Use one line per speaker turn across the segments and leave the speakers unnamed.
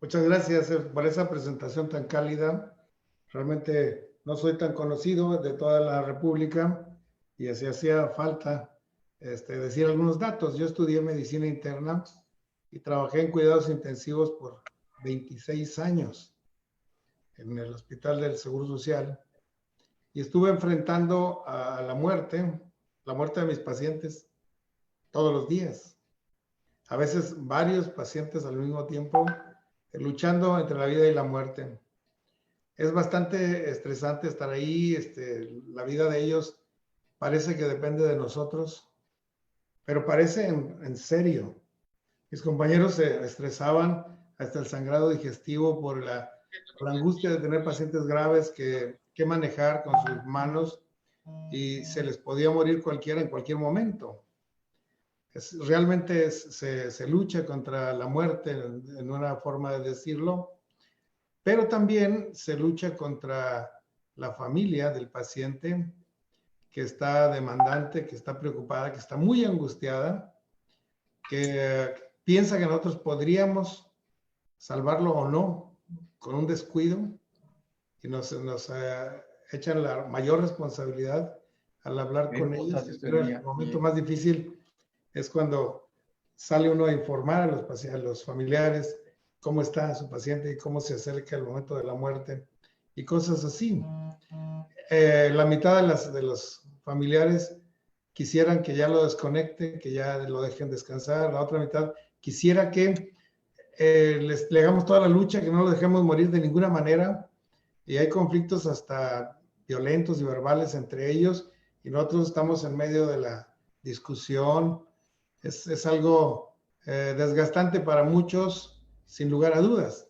Muchas gracias por esa presentación tan cálida. Realmente no soy tan conocido de toda la República y así hacía falta decir algunos datos. Yo estudié medicina interna y trabajé en cuidados intensivos por 26 años en el Hospital del Seguro Social y estuve enfrentando a la muerte de mis pacientes todos los días. A veces varios pacientes al mismo tiempo, luchando entre la vida y la muerte. Es bastante estresante estar ahí, la vida de ellos parece que depende de nosotros, pero parece en serio. Mis compañeros se estresaban hasta el sangrado digestivo por la angustia de tener pacientes graves que manejar con sus manos y se les podía morir cualquiera en cualquier momento. Realmente se lucha contra la muerte, en una forma de decirlo, pero también se lucha contra la familia del paciente que está demandante, que está preocupada, que está muy angustiada, que piensa que nosotros podríamos salvarlo o no con un descuido y nos echan la mayor responsabilidad al hablar con ellos. El momento más difícil es cuando sale uno a informar a los pacientes, a los familiares, cómo está su paciente y cómo se acerca el momento de la muerte y cosas así. La mitad de los familiares quisieran que ya lo desconecten, que ya lo dejen descansar. La otra mitad quisiera que le hagamos toda la lucha, que no lo dejemos morir de ninguna manera. Y hay conflictos hasta violentos y verbales entre ellos y nosotros estamos en medio de la discusión. Es algo desgastante para muchos, sin lugar a dudas.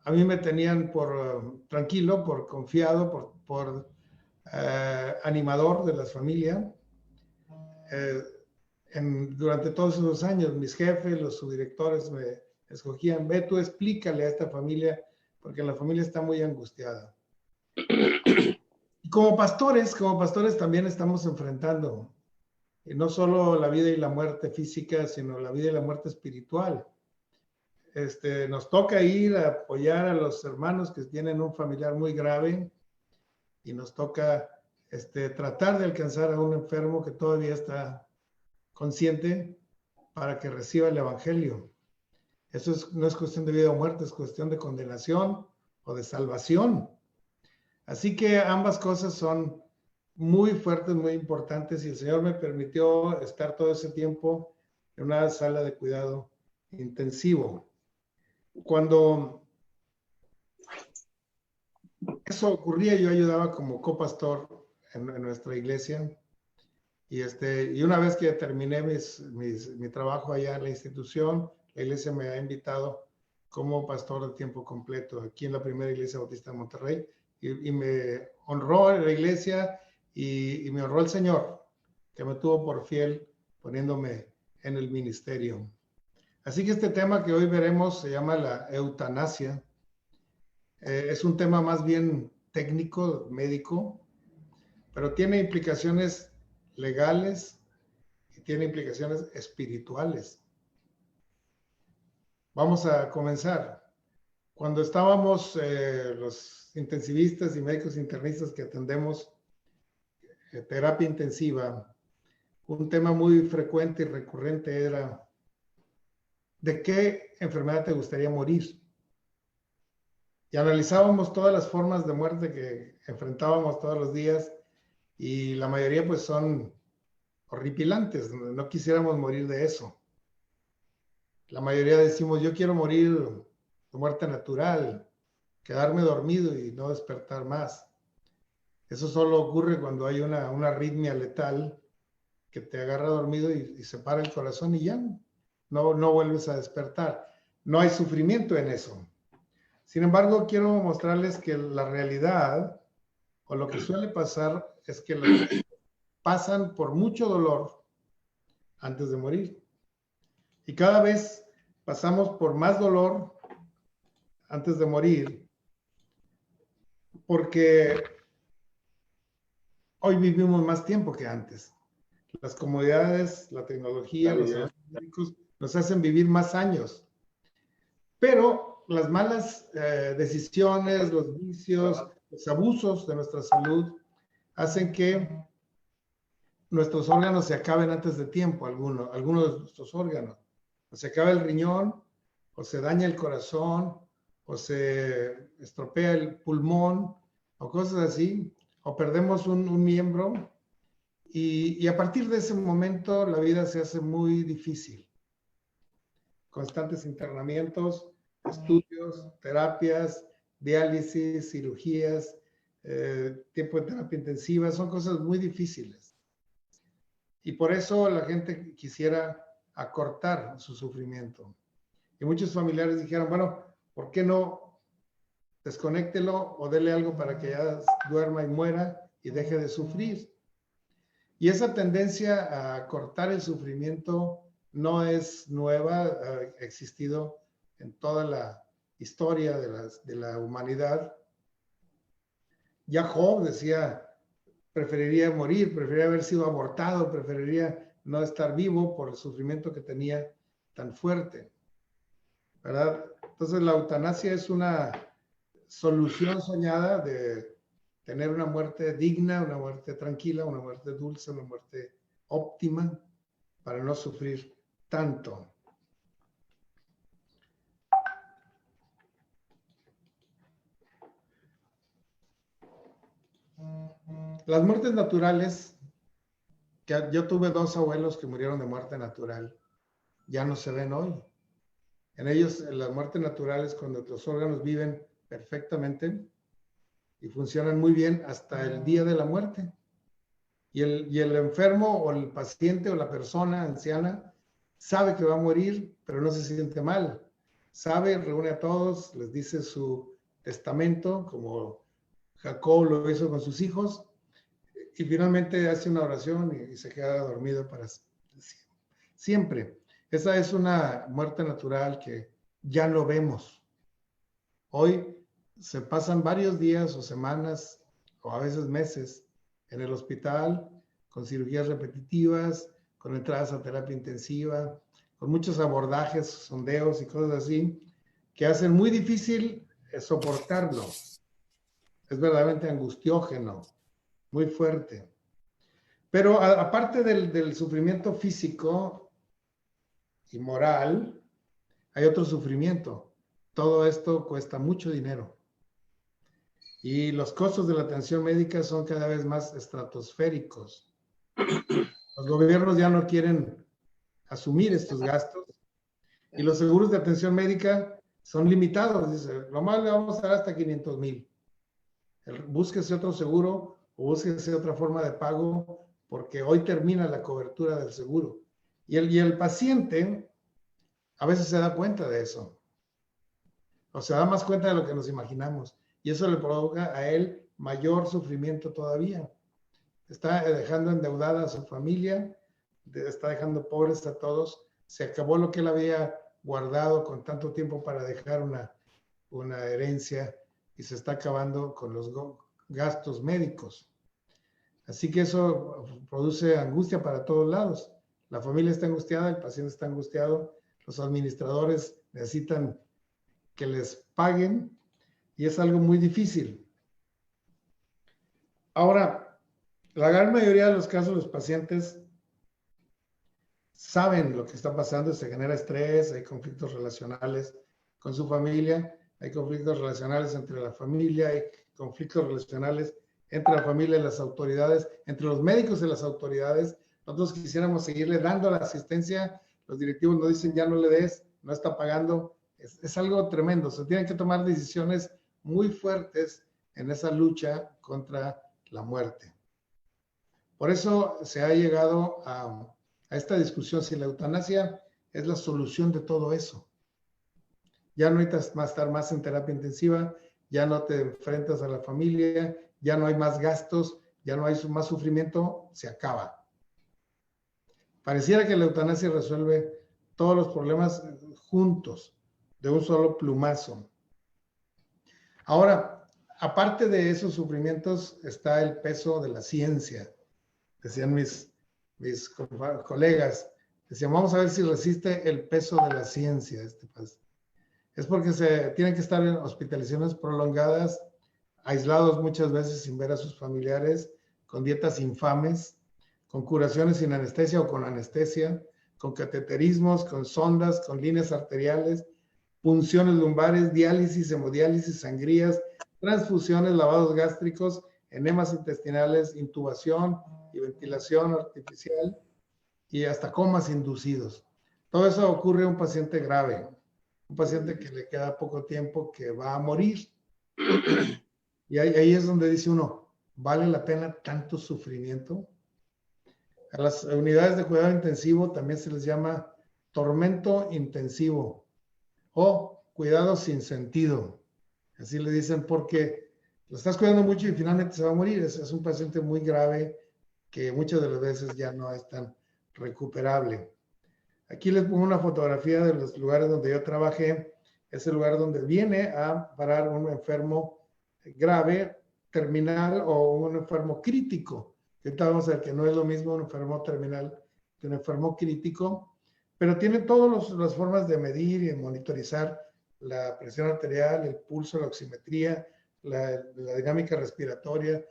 A mí me tenían por tranquilo, por confiado, por animador de la familia. Durante todos esos años, mis jefes, los subdirectores me escogían: ve, tú explícale a esta familia, porque la familia está muy angustiada. Y como pastores también estamos enfrentando no solo la vida y la muerte física, sino la vida y la muerte espiritual. Nos toca ir a apoyar a los hermanos que tienen un familiar muy grave y nos toca tratar de alcanzar a un enfermo que todavía está consciente para que reciba el evangelio. Eso no es cuestión de vida o muerte, es cuestión de condenación o de salvación. Así que ambas cosas son muy fuertes, muy importantes, y el Señor me permitió estar todo ese tiempo en una sala de cuidado intensivo. Cuando eso ocurría, yo ayudaba como copastor en nuestra iglesia, y una vez que terminé mi trabajo allá en la institución, la iglesia me ha invitado como pastor de tiempo completo aquí en la primera iglesia bautista de Monterrey, y me honró la iglesia y me honró el Señor, que me tuvo por fiel poniéndome en el ministerio. Así que este tema que hoy veremos se llama la eutanasia. Es un tema más bien técnico, médico, pero tiene implicaciones legales y tiene implicaciones espirituales. Vamos a comenzar. Cuando estábamos los intensivistas y médicos internistas que atendemos terapia intensiva, un tema muy frecuente y recurrente era: ¿de qué enfermedad te gustaría morir? Y analizábamos todas las formas de muerte que enfrentábamos todos los días, y la mayoría pues son horripilantes. No quisiéramos morir de eso. La mayoría decimos: yo quiero morir de muerte natural, quedarme dormido y no despertar más. Eso solo ocurre cuando hay una arritmia letal que te agarra dormido y se para el corazón y ya no vuelves a despertar. No hay sufrimiento en eso. Sin embargo, quiero mostrarles que la realidad, o lo que suele pasar, es que los pasan por mucho dolor antes de morir. Y cada vez pasamos por más dolor antes de morir, porque hoy vivimos más tiempo que antes. Las comodidades, la tecnología, los avances médicos nos hacen vivir más años. Pero las malas decisiones, los vicios, los abusos de nuestra salud hacen que nuestros órganos se acaben antes de tiempo, algunos de nuestros órganos. O se acaba el riñón, o se daña el corazón, o se estropea el pulmón, o cosas así, o perdemos un miembro, y a partir de ese momento la vida se hace muy difícil. Constantes internamientos, estudios, terapias, diálisis, cirugías, tiempo de terapia intensiva, son cosas muy difíciles. Y por eso la gente quisiera acortar su sufrimiento. Y muchos familiares dijeron, bueno, ¿por qué no desconéctelo o dele algo para que ya duerma y muera y deje de sufrir? Y esa tendencia a cortar el sufrimiento no es nueva, ha existido en toda la historia de la humanidad. Ya Job decía, preferiría morir, preferiría haber sido abortado, preferiría no estar vivo por el sufrimiento que tenía tan fuerte, ¿verdad? Entonces la eutanasia es una solución soñada de tener una muerte digna, una muerte tranquila, una muerte dulce, una muerte óptima para no sufrir tanto. Las muertes naturales, que yo tuve 2 abuelos que murieron de muerte natural, ya no se ven hoy. En ellos, las muertes naturales, cuando los órganos viven perfectamente y funcionan muy bien hasta el día de la muerte. Y el enfermo o el paciente o la persona anciana sabe que va a morir, pero no se siente mal. Sabe, reúne a todos, les dice su testamento, como Jacob lo hizo con sus hijos, y finalmente hace una oración y se queda dormido para siempre. Esa es una muerte natural que ya no vemos. Hoy se pasan varios días o semanas o a veces meses en el hospital con cirugías repetitivas, con entradas a terapia intensiva, con muchos abordajes, sondeos y cosas así, que hacen muy difícil soportarlo. Es verdaderamente angustiógeno, muy fuerte. Pero aparte del sufrimiento físico y moral, hay otro sufrimiento. Todo esto cuesta mucho dinero. Y los costos de la atención médica son cada vez más estratosféricos. Los gobiernos ya no quieren asumir estos gastos y los seguros de atención médica son limitados. Dice, lo más le vamos a dar hasta 500,000. Búsquese otro seguro o búsquese otra forma de pago porque hoy termina la cobertura del seguro. Y el paciente a veces se da cuenta de eso. O se da más cuenta de lo que nos imaginamos. Y eso le provoca a él mayor sufrimiento todavía. Está dejando endeudada a su familia, está dejando pobres a todos. Se acabó lo que él había guardado con tanto tiempo para dejar una herencia y se está acabando con los gastos médicos. Así que eso produce angustia para todos lados. La familia está angustiada, el paciente está angustiado, los administradores necesitan que les paguen y es algo muy difícil. Ahora, la gran mayoría de los casos los pacientes saben lo que está pasando, se genera estrés, hay conflictos relacionales con su familia, hay conflictos relacionales entre la familia, hay conflictos relacionales entre la familia y las autoridades, entre los médicos y las autoridades. Nosotros quisiéramos seguirle dando la asistencia, los directivos nos dicen ya no le des, no está pagando. Es algo tremendo, se tienen que tomar decisiones muy fuertes en esa lucha contra la muerte. Por eso se ha llegado a esta discusión si la eutanasia es la solución de todo eso. Ya no necesitas estar más en terapia intensiva, ya no te enfrentas a la familia, ya no hay más gastos, ya no hay más sufrimiento, se acaba. Pareciera que la eutanasia resuelve todos los problemas juntos, de un solo plumazo. Ahora, aparte de esos sufrimientos, está el peso de la ciencia. Decían mis colegas, decían, vamos a ver si resiste el peso de la ciencia este país. Es porque se tienen que estar en hospitalizaciones prolongadas, aislados muchas veces sin ver a sus familiares, con dietas infames, con curaciones sin anestesia o con anestesia, con cateterismos, con sondas, con líneas arteriales, punciones lumbares, diálisis, hemodiálisis, sangrías, transfusiones, lavados gástricos, enemas intestinales, intubación y ventilación artificial y hasta comas inducidos. Todo eso ocurre a un paciente grave, un paciente que le queda poco tiempo, que va a morir. Y ahí es donde dice uno, ¿vale la pena tanto sufrimiento? A las unidades de cuidado intensivo también se les llama tormento intensivo o cuidado sin sentido. Así le dicen porque lo estás cuidando mucho y finalmente se va a morir. Es un paciente muy grave que muchas de las veces ya no es tan recuperable. Aquí les pongo una fotografía de los lugares donde yo trabajé. Es el lugar donde viene a parar un enfermo grave, terminal o un enfermo crítico. Ahorita vamos a ver que no es lo mismo un enfermo terminal que un enfermo crítico, pero tiene todas las formas de medir y de monitorizar la presión arterial, el pulso, la oximetría, la dinámica respiratoria,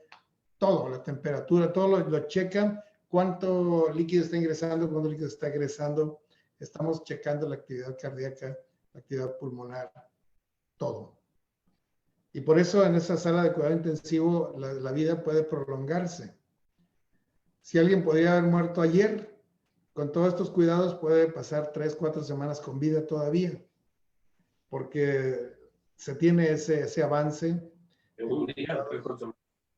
todo, la temperatura, todo lo checan, cuánto líquido está ingresando, cuánto líquido está egresando. Estamos checando la actividad cardíaca, la actividad pulmonar, todo. Y por eso en esa sala de cuidado intensivo la vida puede prolongarse. Si alguien podría haber muerto ayer, con todos estos cuidados puede pasar 3, 4 semanas con vida todavía, porque se tiene ese avance.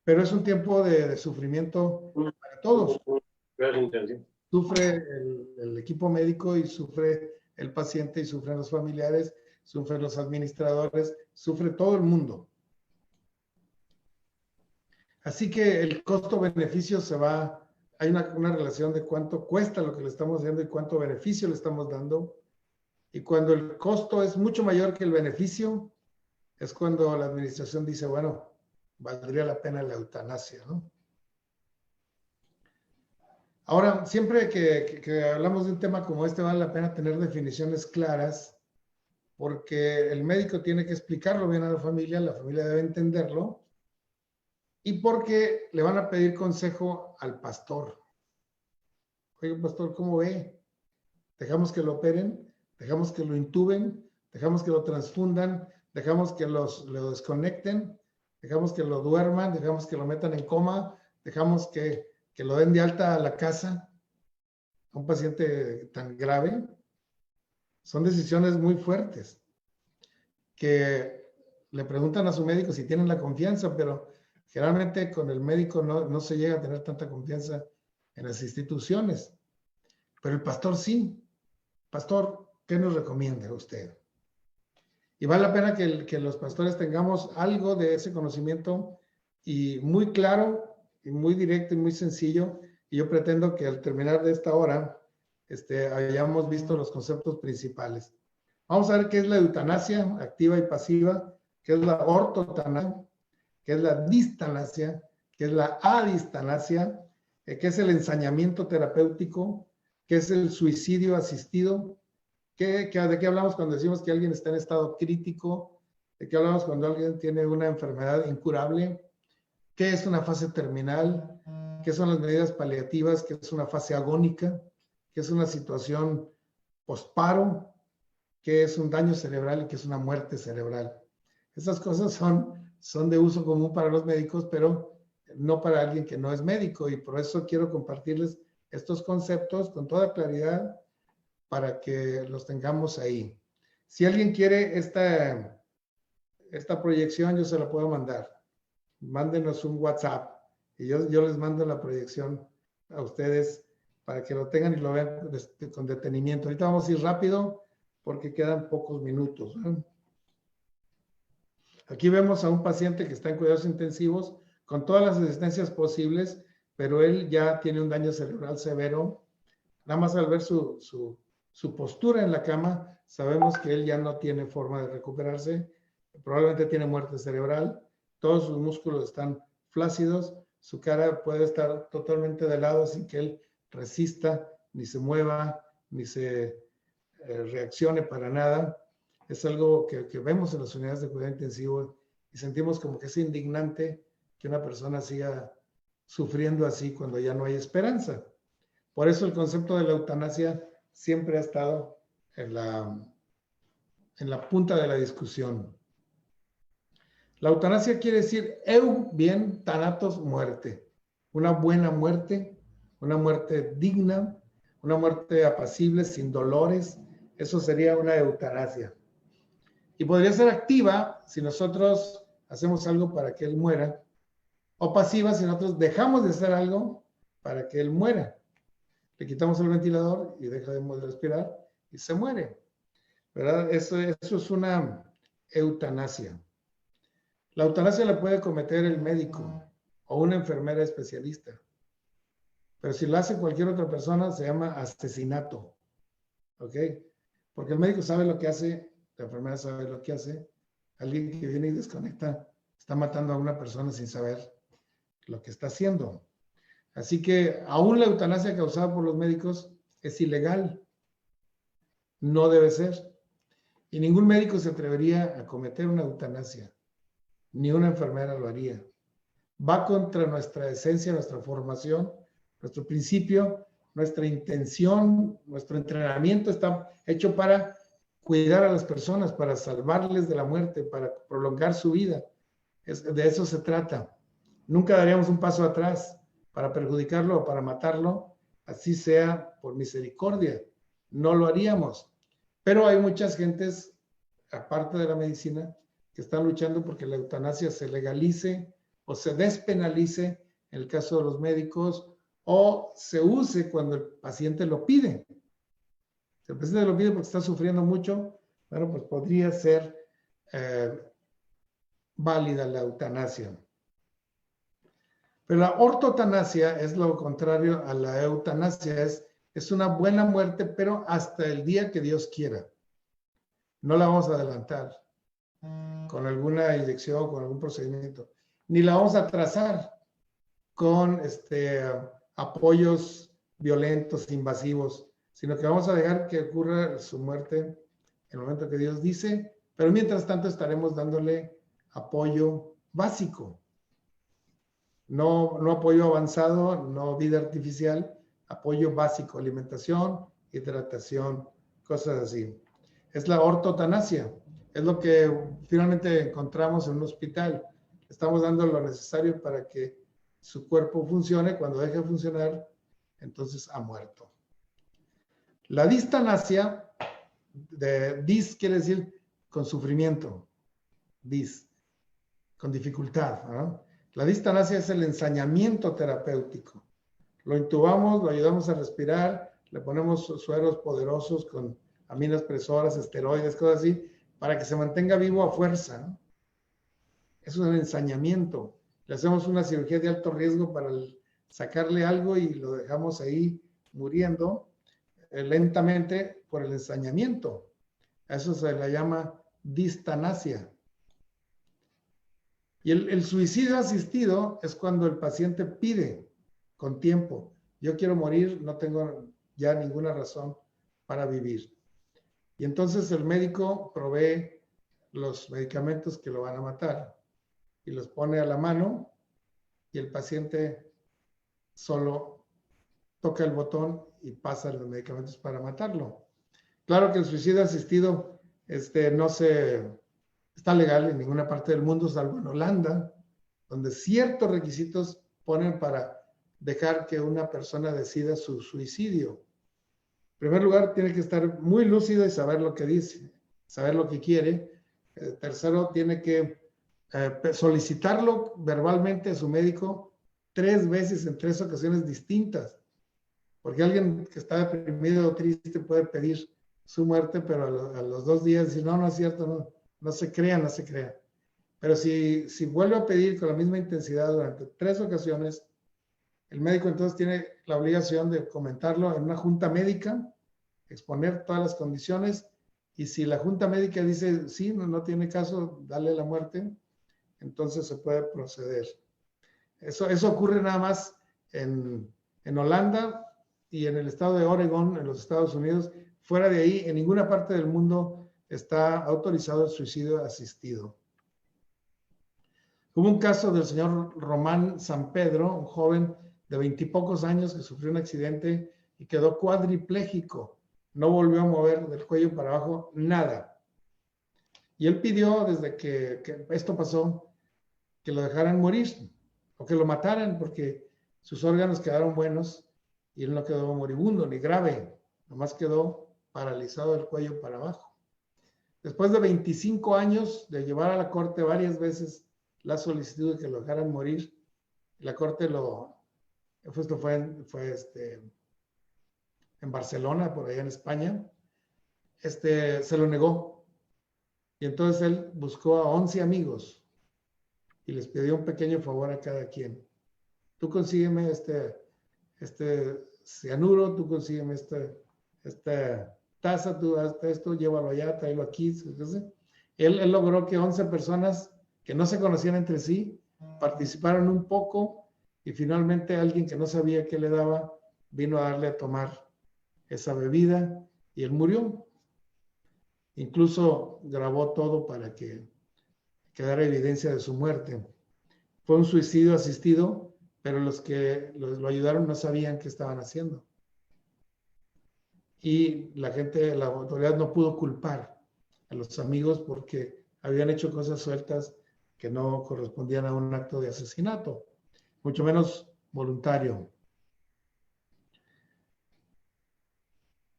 Pero es un tiempo de sufrimiento para todos. Sufre el equipo médico y sufre el paciente y sufren los familiares, sufren los administradores, sufre todo el mundo. Así que el costo-beneficio hay una relación de cuánto cuesta lo que le estamos dando y cuánto beneficio le estamos dando. Y cuando el costo es mucho mayor que el beneficio, es cuando la administración dice, bueno, valdría la pena la eutanasia, ¿no? Ahora, siempre que hablamos de un tema como este, vale la pena tener definiciones claras, porque el médico tiene que explicarlo bien a la familia debe entenderlo, y porque le van a pedir consejo al pastor. Oye, pastor, ¿cómo ve? ¿Dejamos que lo operen? ¿Dejamos que lo intuben? ¿Dejamos que lo transfundan? ¿Dejamos que lo desconecten? ¿Dejamos que lo duerman? ¿Dejamos que lo metan en coma? ¿Dejamos que lo den de alta a la casa a un paciente tan grave? Son decisiones muy fuertes que le preguntan a su médico si tienen la confianza, pero generalmente con el médico no se llega a tener tanta confianza en las instituciones. Pero el pastor sí. Pastor, ¿qué nos recomienda usted? Y vale la pena que los pastores tengamos algo de ese conocimiento y muy claro y muy directo y muy sencillo. Y yo pretendo que al terminar de esta hora hayamos visto los conceptos principales. Vamos a ver qué es la eutanasia activa y pasiva, qué es la ortotanasia, qué es la distanasia, qué es la adistanasia, qué es el ensañamiento terapéutico, qué es el suicidio asistido, ¿de qué hablamos cuando decimos que alguien está en estado crítico? ¿De qué hablamos cuando alguien tiene una enfermedad incurable? ¿Qué es una fase terminal? ¿Qué son las medidas paliativas? ¿Qué es una fase agónica? ¿Qué es una situación posparo? ¿Qué es un daño cerebral y qué es una muerte cerebral? Esas cosas son de uso común para los médicos, pero no para alguien que no es médico, y por eso quiero compartirles estos conceptos con toda claridad para que los tengamos ahí. Si alguien quiere esta proyección, yo se la puedo mandar. Mándenos un WhatsApp y yo les mando la proyección a ustedes para que lo tengan y lo vean con detenimiento. Ahorita vamos a ir rápido porque quedan pocos minutos, ¿eh? Aquí vemos a un paciente que está en cuidados intensivos con todas las asistencias posibles, pero él ya tiene un daño cerebral severo. Nada más al ver su postura en la cama, sabemos que él ya no tiene forma de recuperarse, probablemente tiene muerte cerebral, todos sus músculos están flácidos, su cara puede estar totalmente de lado sin que él resista, ni se mueva, ni se reaccione para nada. Es algo que vemos en las unidades de cuidado intensivo y sentimos como que es indignante que una persona siga sufriendo así cuando ya no hay esperanza. Por eso el concepto de la eutanasia siempre ha estado en la punta de la discusión. La eutanasia quiere decir eu, bien, thanatos, muerte. Una buena muerte, una muerte digna, una muerte apacible, sin dolores. Eso sería una eutanasia. Y podría ser activa si nosotros hacemos algo para que él muera, o pasiva si nosotros dejamos de hacer algo para que él muera. Le quitamos el ventilador y deja de respirar y se muere, ¿verdad? Eso es una eutanasia. La eutanasia la puede cometer el médico o una enfermera especialista, pero si lo hace cualquier otra persona se llama asesinato, ¿ok? Porque el médico sabe lo que hace, la enfermera sabe lo que hace, alguien que viene y desconecta está matando a una persona sin saber lo que está haciendo. Así que aún la eutanasia causada por los médicos es ilegal. No debe ser. Y ningún médico se atrevería a cometer una eutanasia. Ni una enfermera lo haría. Va contra nuestra esencia, nuestra formación, nuestro principio, nuestra intención, nuestro entrenamiento está hecho para cuidar a las personas, para salvarles de la muerte, para prolongar su vida. De eso se trata. Nunca daríamos un paso atrás para perjudicarlo o para matarlo, así sea por misericordia. No lo haríamos. Pero hay muchas gentes, aparte de la medicina, que están luchando porque la eutanasia se legalice o se despenalice en el caso de los médicos o se use cuando el paciente lo pide. Si el paciente lo pide porque está sufriendo mucho, bueno, pues podría ser válida la eutanasia. Pero la ortotanasia es lo contrario a la eutanasia, es una buena muerte, pero hasta el día que Dios quiera. No la vamos a adelantar con alguna inyección, con algún procedimiento, ni la vamos a atrasar con apoyos violentos, invasivos, sino que vamos a dejar que ocurra su muerte en el momento que Dios dice, pero mientras tanto estaremos dándole apoyo básico. No apoyo avanzado, no vida artificial, apoyo básico, alimentación, hidratación, cosas así. Es la ortotanasia, es lo que finalmente encontramos en un hospital. Estamos dando lo necesario para que su cuerpo funcione. Cuando deje de funcionar, entonces ha muerto. La distanasia, dis quiere decir con sufrimiento, con dificultad, ¿no? La distanasia es el ensañamiento terapéutico. Lo intubamos, lo ayudamos a respirar, le ponemos sueros poderosos con aminoespresoras, esteroides, cosas así, para que se mantenga vivo a fuerza, ¿no? Eso es el ensañamiento. Le hacemos una cirugía de alto riesgo para sacarle algo y lo dejamos ahí muriendo lentamente por el ensañamiento. A eso se le llama distanasia. Y el suicidio asistido es cuando el paciente pide con tiempo, yo quiero morir, no tengo ya ninguna razón para vivir. Y entonces el médico provee los medicamentos que lo van a matar y los pone a la mano y el paciente solo toca el botón y pasa los medicamentos para matarlo. Claro que el suicidio asistido no está legal en ninguna parte del mundo, salvo en Holanda, donde ciertos requisitos ponen para dejar que una persona decida su suicidio. En primer lugar, tiene que estar muy lúcido y saber lo que dice, saber lo que quiere. Tercero, tiene que solicitarlo verbalmente a su médico 3 veces en 3 ocasiones distintas. Porque alguien que está deprimido o triste puede pedir su muerte, pero a los 2 días decir, no es cierto, no se crea. Pero si vuelve a pedir con la misma intensidad durante 3 ocasiones, el médico entonces tiene la obligación de comentarlo en una junta médica, exponer todas las condiciones, y si la junta médica dice, sí, no tiene caso, dale la muerte, entonces se puede proceder. Eso ocurre nada más en Holanda y en el estado de Oregon, en los Estados Unidos. Fuera de ahí, en ninguna parte del mundo está autorizado el suicidio asistido. Hubo un caso del señor Román San Pedro, un joven de 20 y pocos años que sufrió un accidente y quedó cuadripléjico. No volvió a mover del cuello para abajo nada. Y él pidió, desde que esto pasó, que lo dejaran morir o que lo mataran, porque sus órganos quedaron buenos y él no quedó moribundo ni grave, nomás quedó paralizado del cuello para abajo. Después de 25 años de llevar a la corte varias veces la solicitud de que lo dejaran morir, la corte esto fue en Barcelona, por allá en España, se lo negó. Y entonces él buscó a 11 amigos y les pidió un pequeño favor a cada quien. Tú consígueme este cianuro, tú consígueme esta taza, tú haz esto, llévalo allá, tráelo aquí. Él logró que 11 personas que no se conocían entre sí participaron un poco y finalmente alguien que no sabía qué le daba vino a darle a tomar esa bebida y él murió. Incluso grabó todo para que quedara evidencia de su muerte. Fue un suicidio asistido, pero los que lo ayudaron no sabían qué estaban haciendo. Y la autoridad no pudo culpar a los amigos porque habían hecho cosas sueltas que no correspondían a un acto de asesinato, mucho menos voluntario.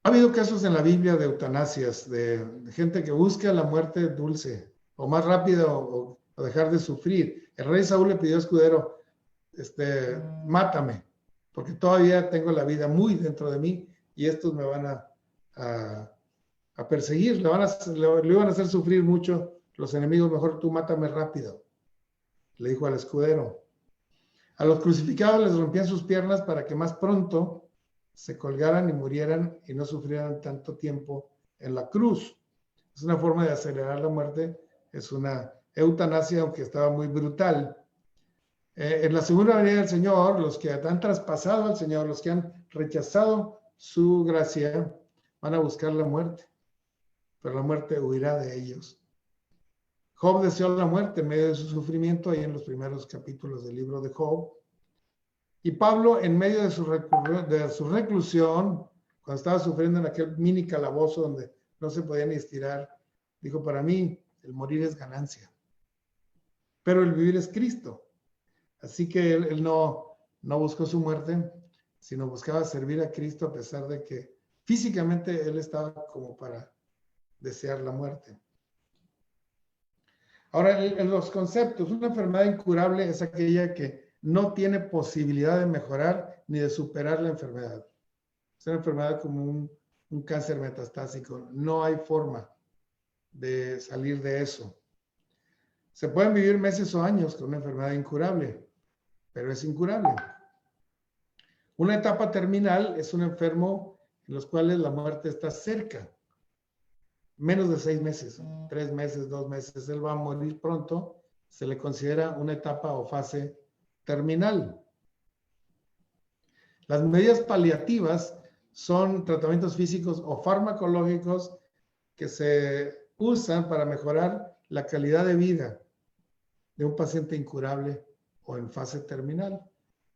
Ha habido casos en la Biblia de eutanasias, de gente que busca la muerte dulce, o más rápida, o dejar de sufrir. El rey Saúl le pidió a Escudero, mátame, porque todavía tengo la vida muy dentro de mí, y estos me van a perseguir, le iban a hacer sufrir mucho los enemigos, mejor tú mátame rápido, le dijo al escudero. A los crucificados les rompían sus piernas para que más pronto se colgaran y murieran y no sufrieran tanto tiempo en la cruz. Es una forma de acelerar la muerte, es una eutanasia, aunque estaba muy brutal. En la segunda venida del Señor, los que han traspasado al Señor, los que han rechazado su gracia, van a buscar la muerte, pero la muerte huirá de ellos. Job deseó la muerte en medio de su sufrimiento, ahí en los primeros capítulos del libro de Job. Y Pablo, en medio de su reclusión, cuando estaba sufriendo en aquel mini calabozo donde no se podía ni estirar, dijo, para mí el morir es ganancia, pero el vivir es Cristo. Así que él no buscó su muerte, sino buscaba servir a Cristo a pesar de que físicamente él estaba como para desear la muerte. Ahora, en los conceptos, una enfermedad incurable es aquella que no tiene posibilidad de mejorar ni de superar la enfermedad. Es una enfermedad como un cáncer metastásico. No hay forma de salir de eso. Se pueden vivir meses o años con una enfermedad incurable, pero es incurable. Una etapa terminal es un enfermo en los cuales la muerte está cerca. Menos de 6 meses, 3 meses, 2 meses, él va a morir pronto, se le considera una etapa o fase terminal. Las medidas paliativas son tratamientos físicos o farmacológicos que se usan para mejorar la calidad de vida de un paciente incurable o en fase terminal.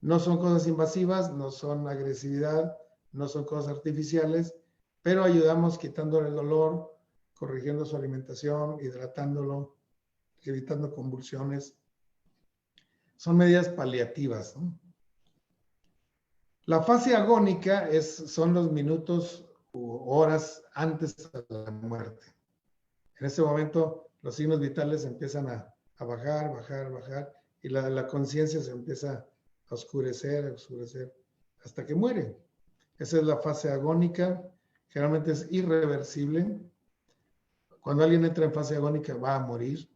No son cosas invasivas, no son agresividad, no son cosas artificiales, pero ayudamos quitándole el dolor, corrigiendo su alimentación, hidratándolo, evitando convulsiones. Son medidas paliativas, ¿no? La fase agónica son los minutos u horas antes de la muerte. En ese momento los signos vitales empiezan a bajar, y la conciencia se empieza a oscurecer, hasta que muere. Esa es la fase agónica, generalmente es irreversible. Cuando alguien entra en fase agónica va a morir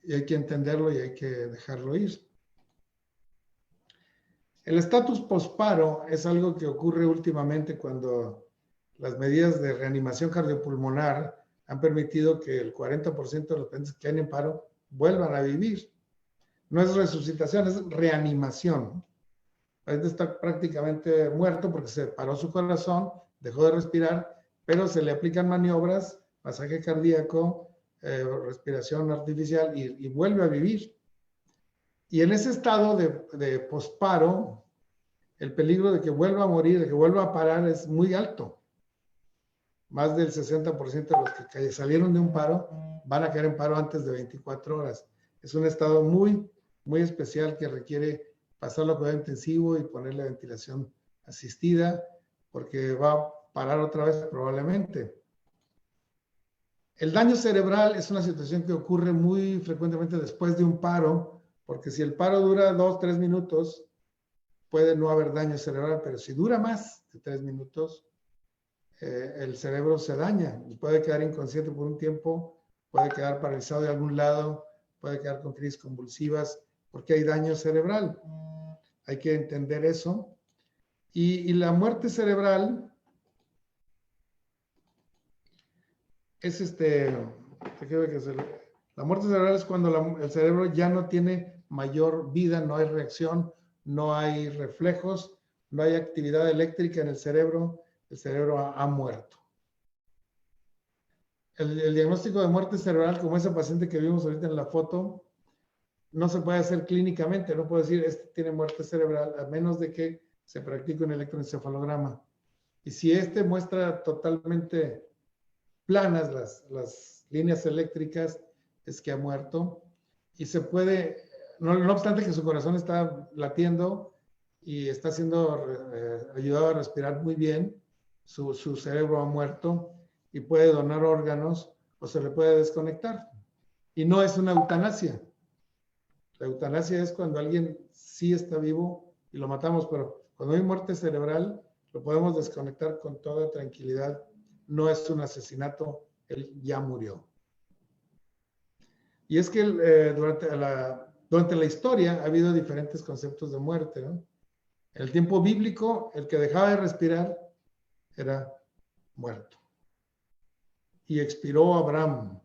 y hay que entenderlo y hay que dejarlo ir. El estatus posparo es algo que ocurre últimamente cuando las medidas de reanimación cardiopulmonar han permitido que el 40% de los pacientes que han en paro vuelvan a vivir. No es resucitación, es reanimación. El paciente está prácticamente muerto porque se paró su corazón, dejó de respirar, pero se le aplican maniobras masaje cardíaco, respiración artificial y vuelve a vivir. Y en ese estado de posparo, el peligro de que vuelva a morir, de que vuelva a parar es muy alto. Más del 60% de los que salieron de un paro van a caer en paro antes de 24 horas. Es un estado muy, muy especial que requiere pasarlo a cuidado intensivo y ponerle ventilación asistida, porque va a parar otra vez probablemente. El daño cerebral es una situación que ocurre muy frecuentemente después de un paro, porque si el paro dura 2, 3 minutos, puede no haber daño cerebral, pero si dura más de 3 minutos, el cerebro se daña y puede quedar inconsciente por un tiempo, puede quedar paralizado de algún lado, puede quedar con crisis convulsivas, porque hay daño cerebral. Hay que entender eso. Y la muerte cerebral es la muerte cerebral es cuando el cerebro ya no tiene mayor vida, no hay reacción, no hay reflejos, no hay actividad eléctrica en el cerebro ha muerto. El diagnóstico de muerte cerebral, como ese paciente que vimos ahorita en la foto, no se puede hacer clínicamente, no puedo decir, este tiene muerte cerebral, a menos de que se practique un electroencefalograma. Y si este muestra totalmente planas las líneas eléctricas, es que ha muerto. Y se puede, no obstante que su corazón está latiendo y está siendo ayudado a respirar muy bien, su cerebro ha muerto y puede donar órganos o se le puede desconectar. Y no es una eutanasia. La eutanasia es cuando alguien sí está vivo y lo matamos, pero cuando hay muerte cerebral, lo podemos desconectar con toda tranquilidad. No es un asesinato, él ya murió. Y es que durante la historia ha habido diferentes conceptos de muerte, ¿no? En el tiempo bíblico, el que dejaba de respirar era muerto. Y expiró Abraham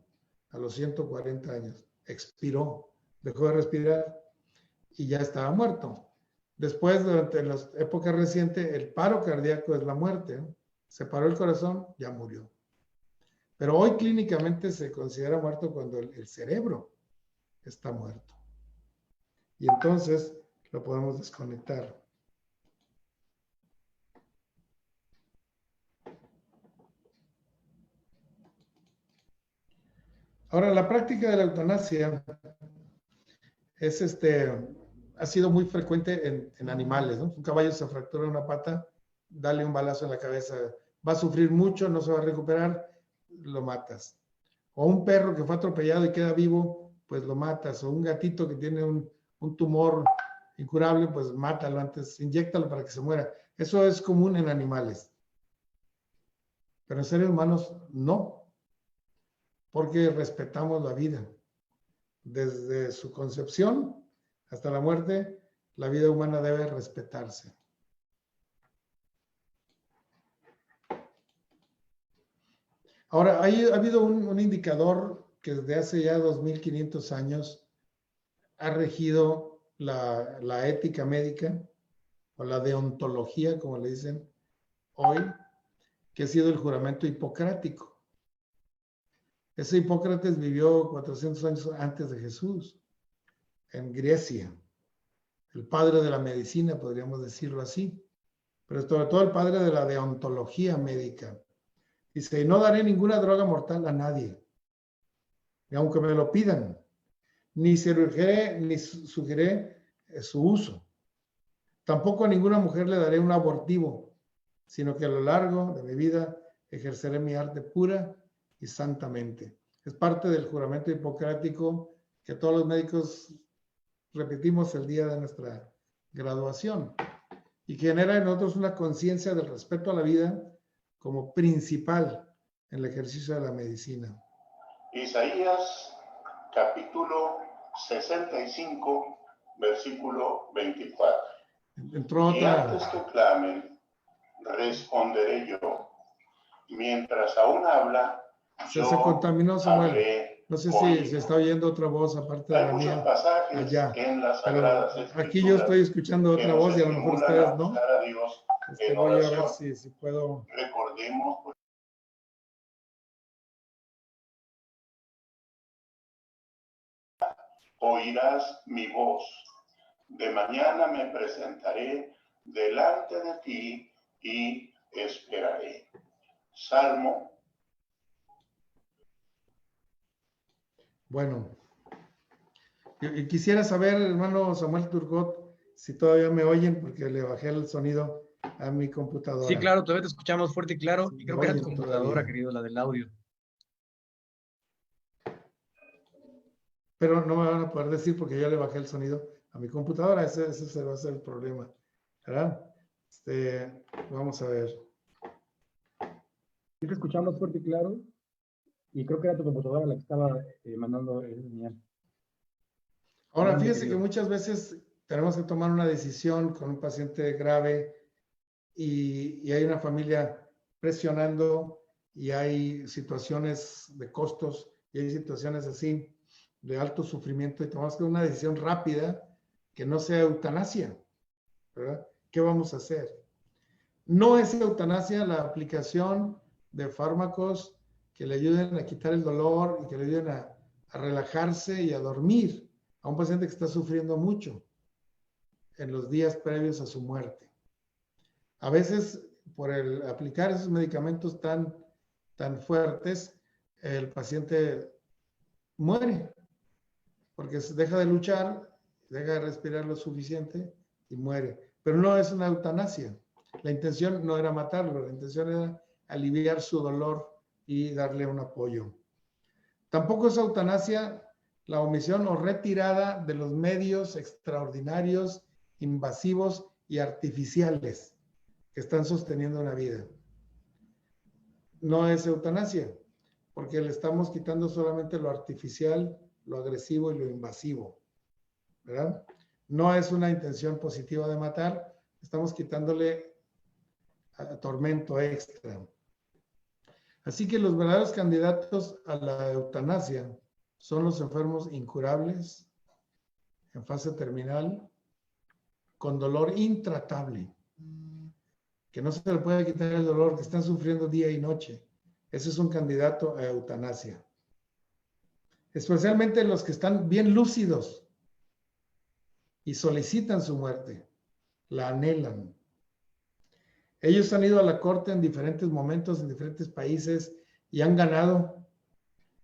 a los 140 años. Expiró, dejó de respirar y ya estaba muerto. Después, durante la época reciente, el paro cardíaco es la muerte, ¿no? Se paró el corazón, ya murió. Pero hoy clínicamente se considera muerto cuando el cerebro está muerto. Y entonces lo podemos desconectar. Ahora, la práctica de la eutanasia es ha sido muy frecuente en animales, ¿no? Un caballo se fractura una pata, dale un balazo en la cabeza, va a sufrir mucho, no se va a recuperar, lo matas. O un perro que fue atropellado y queda vivo, pues lo matas. O un gatito que tiene un tumor incurable, pues mátalo antes, inyéctalo para que se muera. Eso es común en animales. Pero en seres humanos no, porque respetamos la vida. Desde su concepción hasta la muerte, la vida humana debe respetarse. Ahora, ha habido un indicador que desde hace ya 2500 años ha regido la ética médica o la deontología, como le dicen hoy, que ha sido el juramento hipocrático. Ese Hipócrates vivió 400 años antes de Jesús, en Grecia. El padre de la medicina, podríamos decirlo así, pero sobre todo el padre de la deontología médica. Dice, no daré ninguna droga mortal a nadie, ni aunque me lo pidan, ni sugeriré su uso. Tampoco a ninguna mujer le daré un abortivo, sino que a lo largo de mi vida ejerceré mi arte pura y santamente. Es parte del juramento hipocrático que todos los médicos repetimos el día de nuestra graduación y que genera en nosotros una conciencia del respeto a la vida como principal en el ejercicio de la medicina.
Isaías capítulo 65, versículo 24.
Entró otra...
Y antes que clamen, responderé yo. Mientras aún habla,
se contaminó, Samuel. No sé si se está oyendo otra voz aparte de la mía.
Hay muchos pasajes
allá.
en las Sagradas
Escrituras. Aquí yo estoy escuchando otra voz y a lo mejor ustedes no.
Voy
a ver si puedo...
Recordemos oirás mi voz. De mañana me presentaré delante de ti y esperaré. Salmo.
Bueno, y quisiera saber, hermano Samuel Turgot, si todavía me oyen, porque le bajé el sonido a mi computadora.
Sí, claro, todavía te escuchamos fuerte y claro.
Sí,
Y creo que era tu
oyen
computadora,
todavía.
querido, la del audio.
Pero no me van a poder decir porque yo le bajé el sonido a mi computadora. Ese se va a ser el problema, ¿verdad? Vamos a ver.
Sí, te escuchamos fuerte y claro. Y creo que era tu computadora la que estaba mandando el señal.
Ahora,
Adelante,
fíjese
querido.
que muchas veces tenemos que tomar una decisión con un paciente grave y hay una familia presionando y hay situaciones de costos y hay situaciones así de alto sufrimiento y tomamos que una decisión rápida que no sea eutanasia, ¿verdad? ¿Qué vamos a hacer? No es eutanasia la aplicación de fármacos que le ayuden a quitar el dolor y que le ayuden a relajarse y a dormir a un paciente que está sufriendo mucho en los días previos a su muerte. A veces, por el aplicar esos medicamentos tan fuertes, el paciente muere porque deja de luchar, deja de respirar lo suficiente y muere. Pero no es una eutanasia. La intención no era matarlo, la intención era aliviar su dolor y darle un apoyo. Tampoco es eutanasia la omisión o retirada de los medios extraordinarios, invasivos y artificiales que están sosteniendo una vida. No es eutanasia, porque le estamos quitando solamente lo artificial, lo agresivo y lo invasivo, ¿verdad? No es una intención positiva de matar, estamos quitándole tormento extra. Así que los verdaderos candidatos a la eutanasia son los enfermos incurables, en fase terminal, con dolor intratable, que no se le puede quitar el dolor, que están sufriendo día y noche. Ese es un candidato a eutanasia. Especialmente los que están bien lúcidos y solicitan su muerte, la anhelan. Ellos han ido a la corte en diferentes momentos, en diferentes países, y han ganado.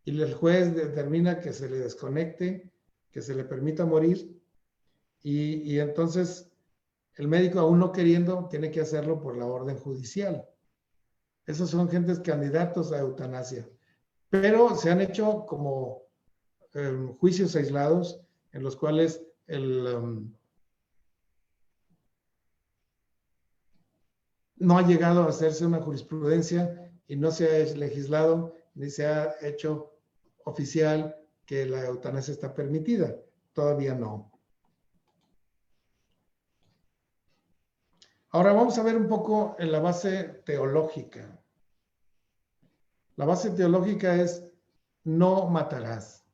Y el juez determina que se le desconecte, que se le permita morir. Y entonces el médico, aún no queriendo, tiene que hacerlo por la orden judicial. Esos son gentes candidatos a eutanasia. Pero se han hecho como juicios aislados en los cuales no ha llegado a hacerse una jurisprudencia y no se ha legislado ni se ha hecho oficial que la eutanasia está permitida. Todavía no. Ahora vamos a ver un poco en la base teológica. La base teológica es no matarás.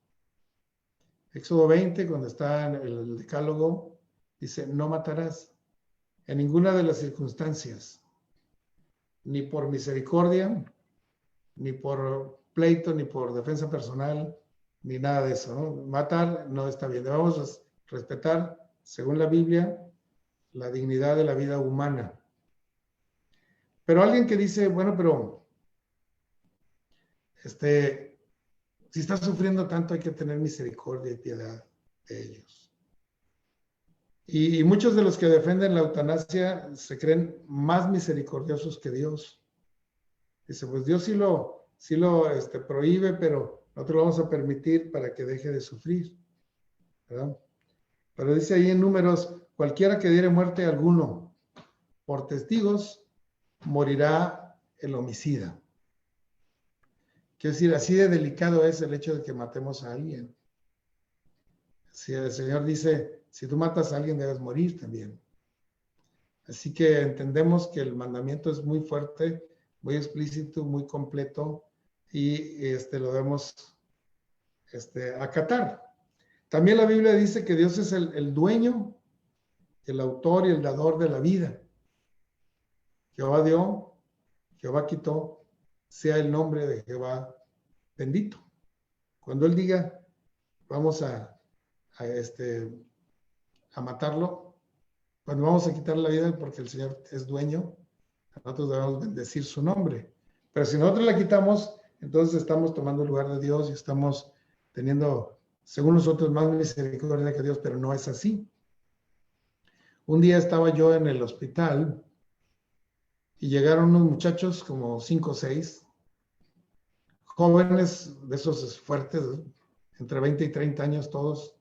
Éxodo 20, cuando está en el decálogo, dice no matarás en ninguna de las circunstancias, ni por misericordia, ni por pleito, ni por defensa personal, ni nada de eso, ¿no? Matar no está bien. Debemos respetar, según la Biblia, la dignidad de la vida humana. Pero alguien que dice, bueno, pero si está sufriendo tanto hay que tener misericordia y piedad de ellos. Y muchos de los que defienden la eutanasia se creen más misericordiosos que Dios. Dice, pues Dios sí lo prohíbe, pero nosotros lo vamos a permitir para que deje de sufrir, ¿verdad? Pero dice ahí en Números, cualquiera que diere muerte a alguno por testigos, morirá el homicida. Quiero decir, así de delicado es el hecho de que matemos a alguien. Si el Señor dice, si tú matas a alguien debes morir también. Así que entendemos que el mandamiento es muy fuerte, muy explícito, muy completo y lo debemos acatar. También la Biblia dice que Dios es el dueño, el autor y el dador de la vida. Jehová dio, Jehová quitó, sea el nombre de Jehová bendito. Cuando Él diga, vamos a a matarlo, cuando vamos a quitar la vida porque el Señor es dueño, nosotros debemos bendecir su nombre. Pero si nosotros la quitamos, entonces estamos tomando el lugar de Dios y estamos teniendo, según nosotros, más misericordia que Dios, pero no es así. Un día estaba yo en el hospital y llegaron unos muchachos, como 5 o 6, jóvenes de esos fuertes, entre 20 y 30 años todos,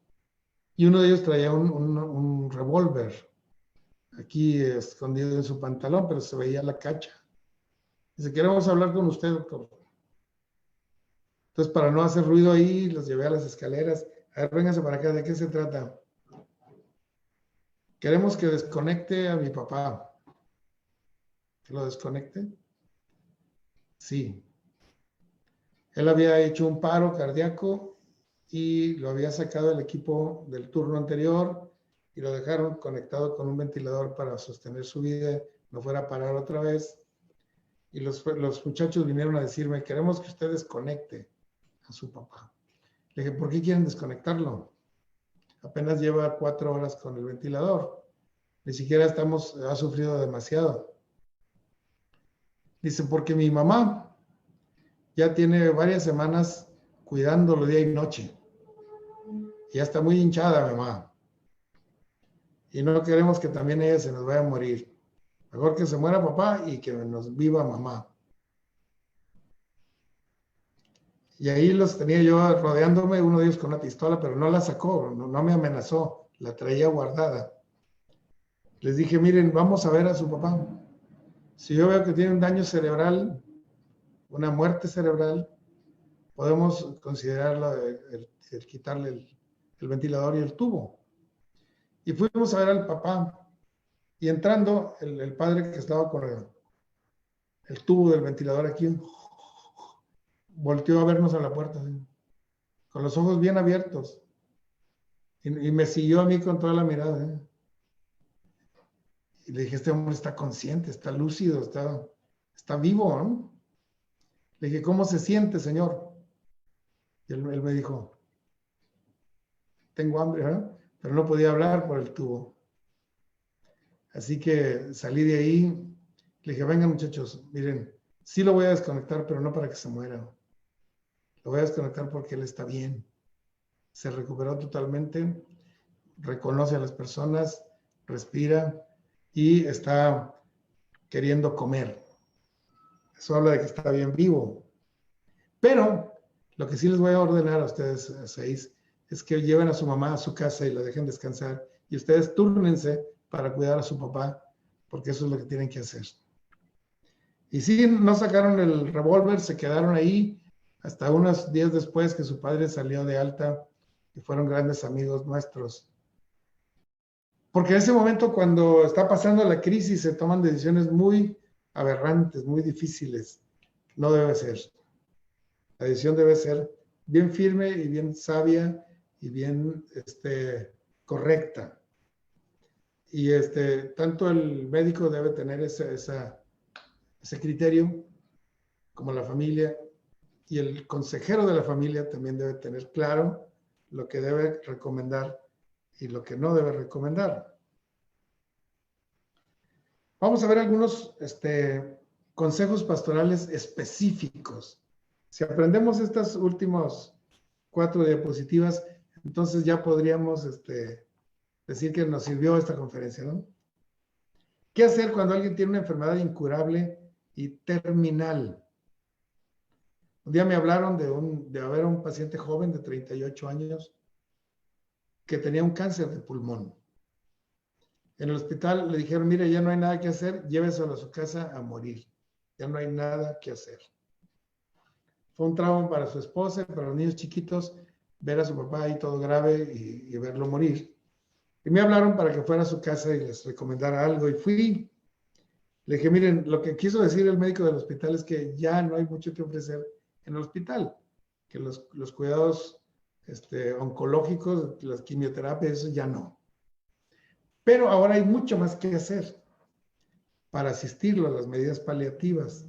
y uno de ellos traía un revólver aquí escondido en su pantalón, pero se veía la cacha. Dice, queremos hablar con usted, doctor. Entonces, para no hacer ruido ahí, los llevé a las escaleras. A ver, véngase para acá, ¿de qué se trata? Queremos que desconecte a mi papá. ¿Que lo desconecte? Sí. Él había hecho un paro cardíaco y lo había sacado el equipo del turno anterior y lo dejaron conectado con un ventilador para sostener su vida, no fuera a parar otra vez. Y los muchachos vinieron a decirme, queremos que usted desconecte a su papá. Le dije, ¿por qué quieren desconectarlo? Apenas lleva 4 horas con el ventilador. Ni siquiera ha sufrido demasiado. Dice, porque mi mamá ya tiene varias semanas cuidándolo día y noche. Ya está muy hinchada, mamá. Y no queremos que también ella se nos vaya a morir. Mejor que se muera papá y que nos viva mamá. Y ahí los tenía yo rodeándome, uno de ellos con una pistola, pero no la sacó, no me amenazó, la traía guardada. Les dije, miren, vamos a ver a su papá. Si yo veo que tiene un daño cerebral, una muerte cerebral, podemos considerarlo el quitarle el ventilador y el tubo. Y fuimos a ver al papá. Y entrando, el padre que estaba con el tubo del ventilador aquí, volteó a vernos a la puerta, ¿sí? Con los ojos bien abiertos. Y me siguió a mí con toda la mirada, ¿eh? Y le dije, este hombre está consciente, está lúcido, está vivo, ¿no? Le dije, ¿cómo se siente, señor? Y él me dijo, tengo hambre, ¿eh? Pero no podía hablar por el tubo. Así que salí de ahí, le dije, vengan muchachos, miren, sí lo voy a desconectar, pero no para que se muera. Lo voy a desconectar porque él está bien. Se recuperó totalmente, reconoce a las personas, respira y está queriendo comer. Eso habla de que está bien vivo. Pero lo que sí les voy a ordenar a ustedes 6 es que lleven a su mamá a su casa y la dejen descansar y ustedes túrnense para cuidar a su papá, porque eso es lo que tienen que hacer. Y sí, no sacaron el revólver, se quedaron ahí hasta unos días después que su padre salió de alta y fueron grandes amigos nuestros. Porque en ese momento, cuando está pasando la crisis, se toman decisiones muy aberrantes, muy difíciles. No debe ser. La decisión debe ser bien firme y bien sabia y bien correcta. Y tanto el médico debe tener ese criterio, como la familia, y el consejero de la familia también debe tener claro lo que debe recomendar y lo que no debe recomendar. Vamos a ver algunos consejos pastorales específicos. Si aprendemos estas últimas 4 diapositivas, entonces ya podríamos decir que nos sirvió esta conferencia, ¿no? ¿Qué hacer cuando alguien tiene una enfermedad incurable y terminal? Un día me hablaron de haber un paciente joven de 38 años que tenía un cáncer de pulmón. En el hospital le dijeron, mire, ya no hay nada que hacer, lléveselo a su casa a morir. Ya no hay nada que hacer. Fue un trauma para su esposa, para los niños chiquitos, ver a su papá ahí todo grave y verlo morir. Y me hablaron para que fuera a su casa y les recomendara algo. Y fui. Le dije, miren, lo que quiso decir el médico del hospital es que ya no hay mucho que ofrecer en el hospital. Que los cuidados oncológicos, las quimioterapias, eso ya no. Pero ahora hay mucho más que hacer para asistirlo a las medidas paliativas.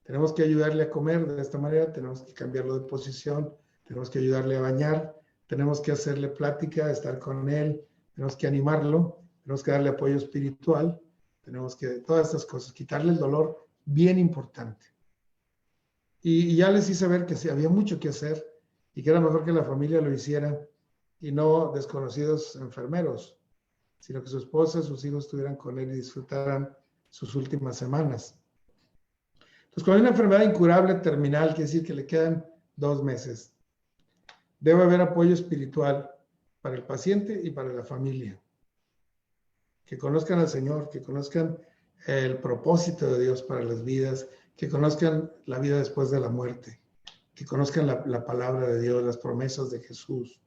Tenemos que ayudarle a comer de esta manera, tenemos que cambiarlo de posición, tenemos que ayudarle a bañar, tenemos que hacerle plática, estar con él, tenemos que animarlo, tenemos que darle apoyo espiritual, tenemos que, todas estas cosas, quitarle el dolor, bien importante. Y ya les hice ver que sí, había mucho que hacer y que era mejor que la familia lo hiciera y no desconocidos enfermeros, sino que su esposa, sus hijos estuvieran con él y disfrutaran sus últimas semanas. Entonces, cuando hay una enfermedad incurable terminal, quiere decir que le quedan 2 meses. Debe haber apoyo espiritual para el paciente y para la familia. Que conozcan al Señor, que conozcan el propósito de Dios para las vidas, que conozcan la vida después de la muerte, que conozcan la palabra de Dios, las promesas de Jesús.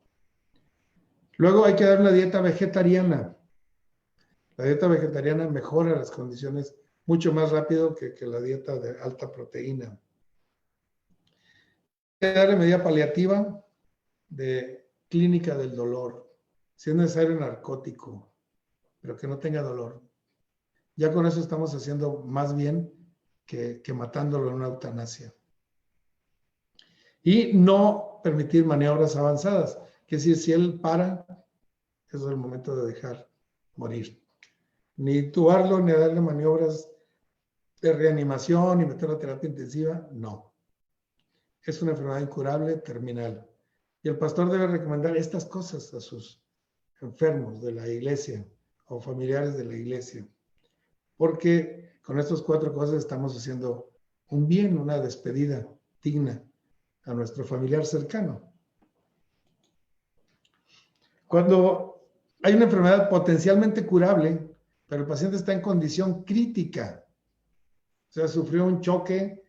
Luego hay que dar una dieta vegetariana. La dieta vegetariana mejora las condiciones mucho más rápido que la dieta de alta proteína. Hay que darle medida paliativa de clínica del dolor, si es necesario narcótico, pero que no tenga dolor. Ya con eso estamos haciendo más bien que matándolo en una eutanasia. Y no permitir maniobras avanzadas, que si él para, eso es el momento de dejar morir. Ni tubarlo, ni darle maniobras de reanimación, ni meterlo a terapia intensiva, no. Es una enfermedad incurable, terminal. Y el pastor debe recomendar estas cosas a sus enfermos de la iglesia o familiares de la iglesia. Porque con estas 4 cosas estamos haciendo un bien, una despedida digna a nuestro familiar cercano. Cuando hay una enfermedad potencialmente curable, pero el paciente está en condición crítica, o sea, sufrió un choque,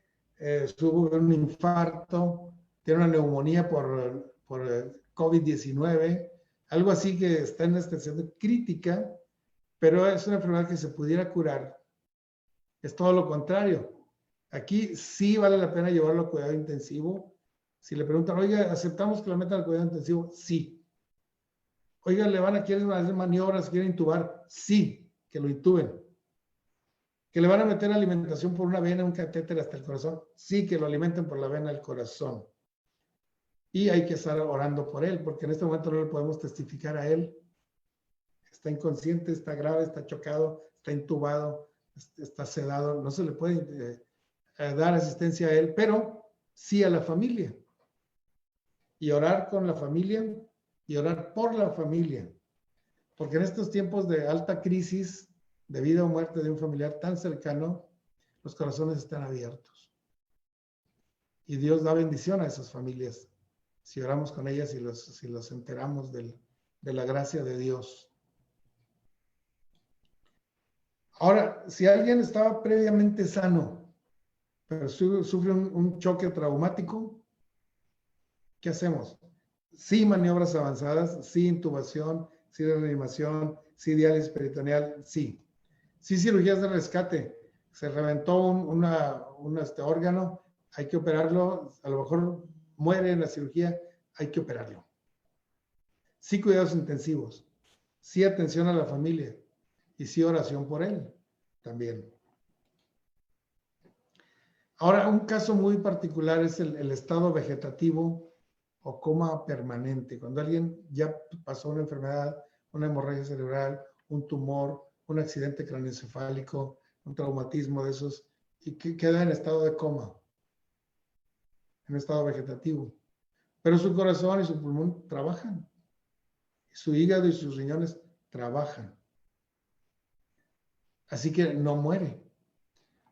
tuvo un infarto, tiene una neumonía por COVID-19, algo así que está en esta situación crítica, pero es una enfermedad que se pudiera curar. Es todo lo contrario. Aquí sí vale la pena llevarlo a cuidado intensivo. Si le preguntan, oiga, ¿aceptamos que lo metan al cuidado intensivo? Sí. Oiga, ¿quieren hacer maniobras, quieren intubar? Sí, que lo intuben. ¿Que le van a meter alimentación por una vena, un catéter hasta el corazón? Sí, que lo alimenten por la vena al corazón. Y hay que estar orando por él, porque en este momento no le podemos testificar a él. Está inconsciente, está grave, está chocado, está intubado, está sedado. No se le puede dar asistencia a él, pero sí a la familia. Y orar con la familia y orar por la familia. Porque en estos tiempos de alta crisis, de vida o muerte de un familiar tan cercano, los corazones están abiertos. Y Dios da bendición a esas familias si oramos con ellas y si los enteramos de la gracia de Dios. Ahora, si alguien estaba previamente sano, pero sufre un choque traumático, ¿qué hacemos? Sí maniobras avanzadas, sí intubación, sí reanimación, sí diálisis peritoneal, sí. Sí cirugías de rescate. Se reventó un órgano, hay que operarlo, a lo mejor muere en la cirugía, hay que operarlo. Sí cuidados intensivos, sí atención a la familia y sí oración por él también. Ahora, un caso muy particular es el estado vegetativo o coma permanente. Cuando alguien ya pasó una enfermedad, una hemorragia cerebral, un tumor, un accidente craneoencefálico, un traumatismo de esos, y que queda en estado de coma, en estado vegetativo. Pero su corazón y su pulmón trabajan. Su hígado y sus riñones trabajan. Así que no muere.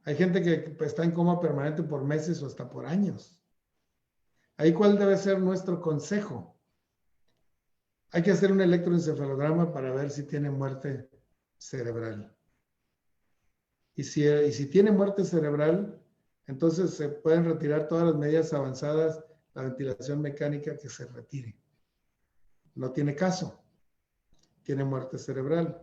Hay gente que está en coma permanente por meses o hasta por años. Ahí, ¿cuál debe ser nuestro consejo? Hay que hacer un electroencefalograma para ver si tiene muerte cerebral. Y si tiene muerte cerebral, entonces se pueden retirar todas las medidas avanzadas, la ventilación mecánica, que se retire. No tiene caso. Tiene muerte cerebral.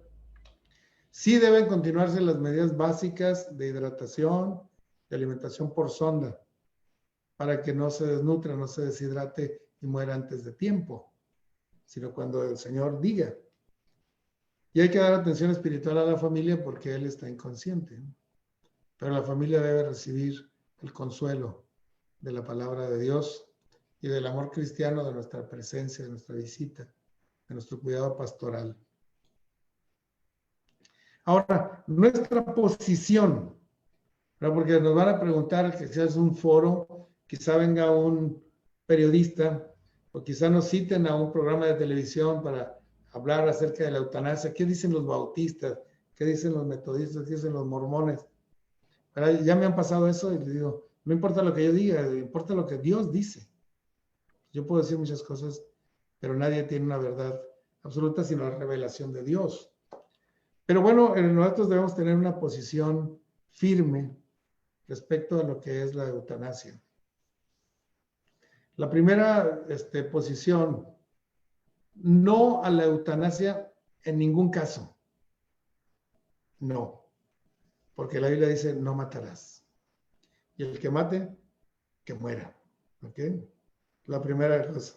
Sí deben continuarse las medidas básicas de hidratación, de alimentación por sonda, para que no se desnutra, no se deshidrate y muera antes de tiempo, sino cuando el Señor diga. Y hay que dar atención espiritual a la familia porque él está inconsciente. Pero la familia debe recibir el consuelo de la palabra de Dios y del amor cristiano de nuestra presencia, de nuestra visita, de nuestro cuidado pastoral. Ahora, nuestra posición, ¿verdad? Porque nos van a preguntar que si es un foro, quizá venga un periodista o quizá nos citen a un programa de televisión para hablar acerca de la eutanasia. ¿Qué dicen los bautistas? ¿Qué dicen los metodistas? ¿Qué dicen los mormones? ¿Verdad? Ya me han pasado eso y les digo, no importa lo que yo diga, importa lo que Dios dice. Yo puedo decir muchas cosas, pero nadie tiene una verdad absoluta sino la revelación de Dios. Pero bueno, nosotros debemos tener una posición firme respecto a lo que es la eutanasia. La primera posición, no a la eutanasia en ningún caso. No, porque la Biblia dice no matarás. Y el que mate, que muera. ¿Ok? La primera cosa.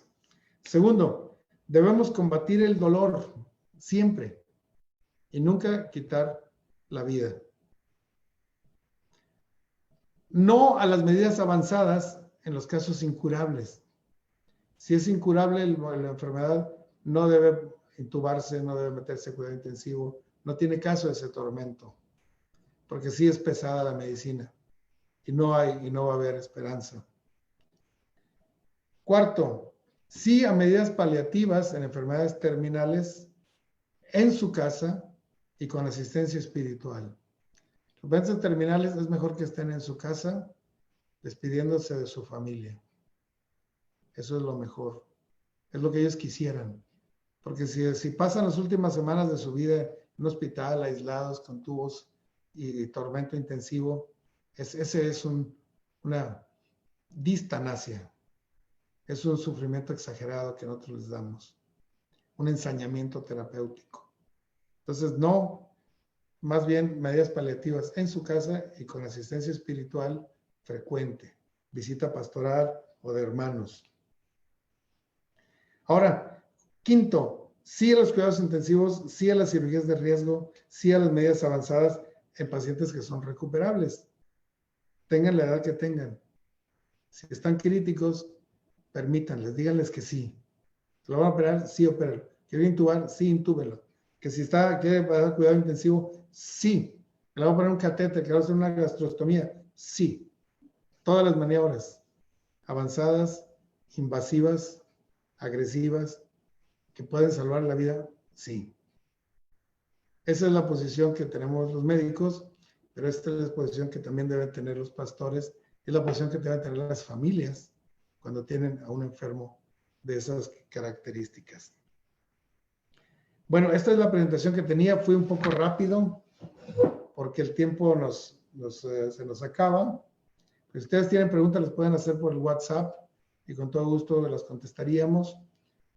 Segundo, debemos combatir el dolor siempre y nunca quitar la vida. No a las medidas avanzadas en los casos incurables. Si es incurable la enfermedad, no debe intubarse, no debe meterse a cuidado intensivo, no tiene caso ese tormento, porque sí es pesada la medicina y no va a haber esperanza. Cuarto, sí a medidas paliativas en enfermedades terminales en su casa y con asistencia espiritual. Los pacientes terminales es mejor que estén en su casa despidiéndose de su familia. Eso es lo mejor. Es lo que ellos quisieran. Porque si pasan las últimas semanas de su vida en un hospital, aislados, con tubos y tormento intensivo, ese es una distanasia. Es un sufrimiento exagerado que nosotros les damos. Un ensañamiento terapéutico. Entonces, no, más bien medidas paliativas en su casa y con asistencia espiritual frecuente. Visita pastoral o de hermanos. Ahora, quinto, sí a los cuidados intensivos, sí a las cirugías de riesgo, sí a las medidas avanzadas en pacientes que son recuperables. Tengan la edad que tengan. Si están críticos, permítanles, díganles que sí. ¿Lo van a operar? Sí, opérenlo. ¿Quiere intubar? Sí, intúbenlo. Que si quiere dar cuidado intensivo, sí. ¿Le va a poner un catéter? ¿Que va a hacer una gastrostomía? Sí. Todas las maniobras avanzadas, invasivas, agresivas, que pueden salvar la vida, sí. Esa es la posición que tenemos los médicos, pero esta es la posición que también deben tener los pastores, es la posición que deben tener las familias cuando tienen a un enfermo de esas características. Bueno, esta es la presentación que tenía, fui un poco rápido porque el tiempo se nos acaba. Si ustedes tienen preguntas, las pueden hacer por el WhatsApp y con todo gusto las contestaríamos.